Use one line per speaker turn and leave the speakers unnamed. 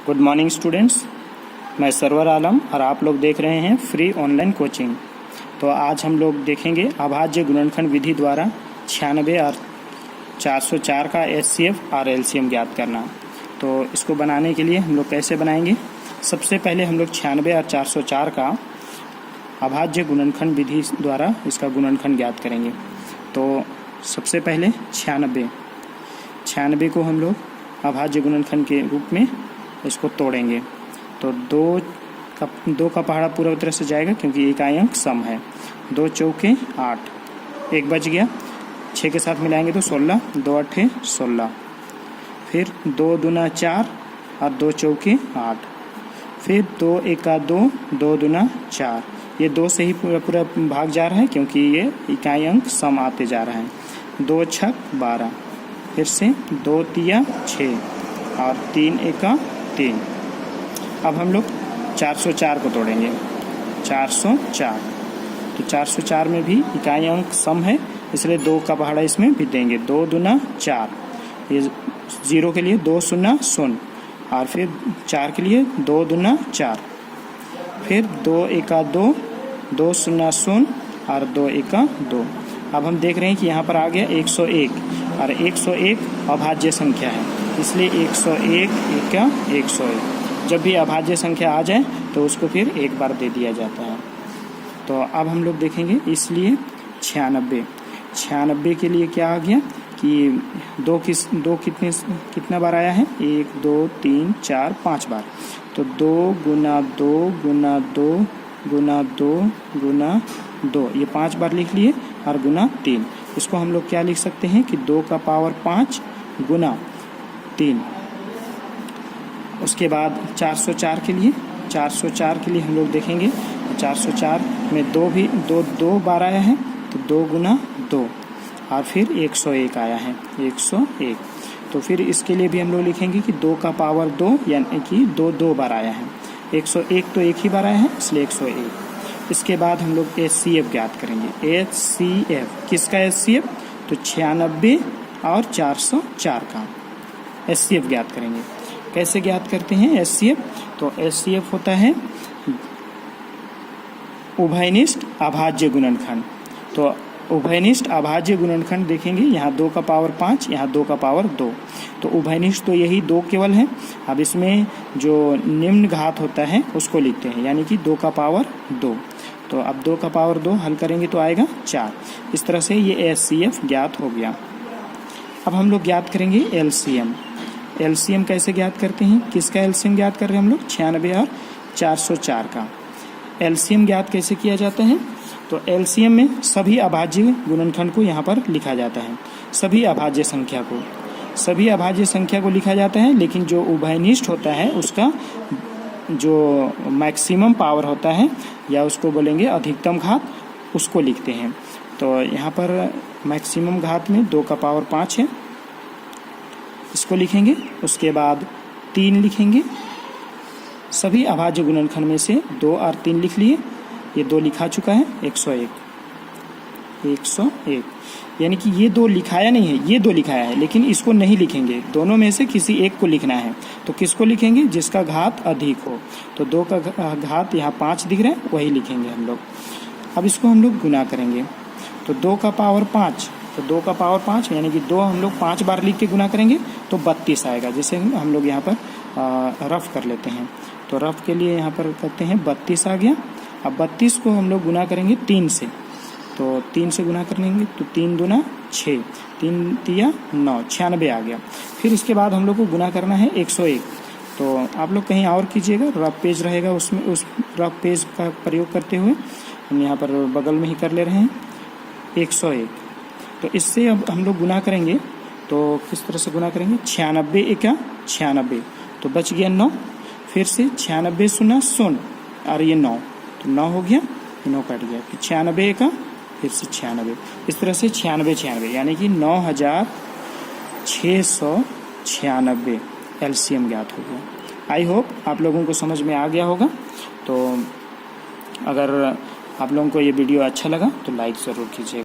Good morning students, मैं server आलम और आप लोग देख रहे हैं फ्री ऑनलाइन कोचिंग। तो आज हम लोग देखेंगे अभाज्य गुणनखंड विधि द्वारा 96 और 404 का एचसीएफ और एलसीएम ज्ञात करना। तो इसको बनाने के लिए हम लोग कैसे बनाएंगे? सबसे पहले हम लोग 96 और 404 का अभाज्य गुणनखंड विधि द्वारा इसका गुणनखंड ज्ञात करेंगे। तो सबसे पहले 96 को हम लोग अभाज्य गुणनखंड के रूप में इसको तोड़ेंगे। तो दो का पहाड़ा पूरा तरह से जाएगा क्योंकि इकाई अंक सम है। 2 चौके 8, 1 बच गया। 6 के साथ मिलाएंगे तो 16, 2 8 16। फिर 2 दूना 4 और 2 चौके 8। फिर 2 एका 2, 2 दूना 4। ये 2 से ही पूरा भाग जा रहा है क्योंकि ये इकाई अंक सम आते जा रहा है। 2 छक 12। फिर से 2 तिया 6 और 3 एका 3। अब हम लोग 404 को तोड़ेंगे। 404 तो 404 में भी इकाई अंक सम है, इसलिए 2 का पहाड़ा इसमें भी देंगे। 2 दूना 4, ये 0 के लिए 2 शून्य 0 और फिर 4 के लिए 2 दूना 4। फिर 2 एका 2, 2 शून्य 0 और 2 एका 2। अब हम देख रहे हैं कि यहाँ पर आ गया 101 और 101 अभाज्य संख्या है, इसलिए 101 एका 101। जब भी अभाज्य संख्या आ जाए तो उसको फिर एक बार दे दिया जाता है। तो अब हम लोग देखेंगे, इसलिए 96 के लिए क्या आ गया कि 2 कितना बार आया है? 1 2 3 4 5 बार। तो 2 गुना 2 गुना 2 गुना 2 गुना 2, ये 5 बार लिख लिए और गुना 3। इसको हम लोग क्या लिख सकते हैं कि 2 का पावर 5 गुना 3। उसके बाद 404 के लिए हम लोग देखेंगे। 404 में 2 बार आया है तो 2 गुना 2 और फिर 101 आया है, 101। तो फिर इसके लिए भी हम लोग लिखेंगे कि 2 का पावर 2 यानी कि 2 बार आया है। 101 तो एक ही बार आया है, इसलिए 101। इसके बाद हम लोग एचसीएफ ज्ञात करेंगे। एचसीएफ किसका एचसीएफ? तो 96 और 404 का एचसीएफ ज्ञात करेंगे। कैसे ज्ञात करते हैं एचसीएफ? तो एचसीएफ होता है उभयनिष्ठ अभाज्य गुणनखंड। तो उभयनिष्ठ अभाज्य गुणनखंड देखेंगे, यहाँ 2 का पावर 5, यहाँ 2 का पावर 2। तो उभयनिष्ठ तो यही 2 केवल है। अब इसमें जो निम्न घात होता है उसको लिखते हैं, यानी कि 2 का पावर 2। तो अब 2 का पावर 2 हल करेंगे तो आएगा 4। इस तरह से ये एचसीएफ ज्ञात हो गया। अब हम लोग ज्ञात करेंगे एलसीएम। एलसीएम कैसे ज्ञात करते हैं? किसका एलसीएम ज्ञात कर रहे हैं हम लोग? 96 और 404 का एलसीएम ज्ञात कैसे किया जाता है? तो एलसीएम में सभी अभाज्य गुणनखंड को यहाँ पर लिखा जाता है। सभी अभाज्य संख्या को लिखा जाता है, लेकिन जो उभयनिष्ठ होता है उसका जो मैक्सिमम पावर होता है या उसको बोलेंगे अधिकतम घात, उसको लिखते हैं। तो यहाँ पर मैक्सिमम घात में 2 का पावर 5 है, इसको लिखेंगे। उसके बाद 3 लिखेंगे। सभी अभाज्य गुणनखंड में से 2 और 3 लिख लिए। ये 2 लिखा चुका है, 101 यानी कि ये 2 लिखाया नहीं है, ये 2 लिखाया है, लेकिन इसको नहीं लिखेंगे। दोनों में से किसी एक को लिखना है। तो किसको लिखेंगे? जिसका घात अधिक हो। तो 2 का घात यहाँ 5 दिख रहा है, वही लिखेंगे हम लोग। अब इसको हम लोग गुना करेंगे। तो 2 का पावर 5, तो 2 का पावर 5 यानी कि 2 हम लोग 5 बार लिख के गुना करेंगे तो 32 आएगा। जैसे हम लोग यहाँ पर रफ कर लेते हैं, तो रफ के लिए यहाँ पर करते हैं 32 आ गया। अब 32 को हम लोग गुना करेंगे 3 से। तो 3 से गुना करेंगे तो 3 दूना 6, 3 तिया 9, 96 आ गया। फिर इसके बाद हम लोग को गुना करना है 101। तो आप लोग कहीं और कीजिएगा, रफ पेज रहेगा उसमें, उस रफ पेज का प्रयोग करते हुए हम यहाँ पर बगल में ही कर ले रहे हैं 101। तो इससे अब हम लोग गुना करेंगे तो किस तरह से गुना करेंगे? 96 एका 96, तो बच गया 9। फिर से 96 शून्य 0 और ये 9, तो 9 हो गया, 9 कट गया। फिर 96 एका, फिर से 96। इस तरह से 96 यानी कि 9696 एलसीएम ज्ञात हो गया। आई होप आप लोगों को समझ में आ गया होगा। तो अगर आप लोगों को ये वीडियो अच्छा लगा तो लाइक ज़रूर कीजिएगा।